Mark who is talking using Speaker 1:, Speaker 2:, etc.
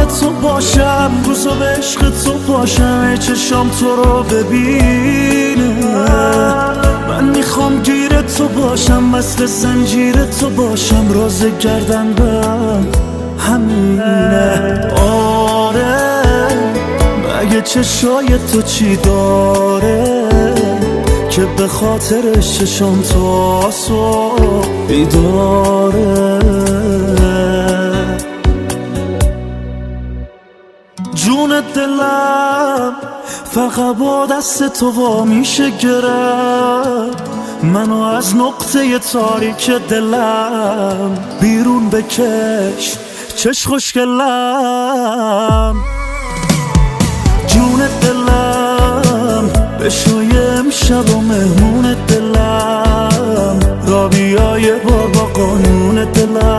Speaker 1: تو باشم، روزا به عشق تو باشم، چشام تو رو ببینه. من میخوام گیر تو باشم، مثل زنجیر تو باشم، راز گردنم همینه. آره مگه چشای تو چی داره که به خاطرش چشام تو آسو بیداره؟ جون دلم فقط با دست تو وا میشه گرفت، منو از نقطه تاریک دلم بیرون بکش چش خوشگلم. جون دلم بشوی امشب و مهمون دلم، را بیای بار با قانون دلم.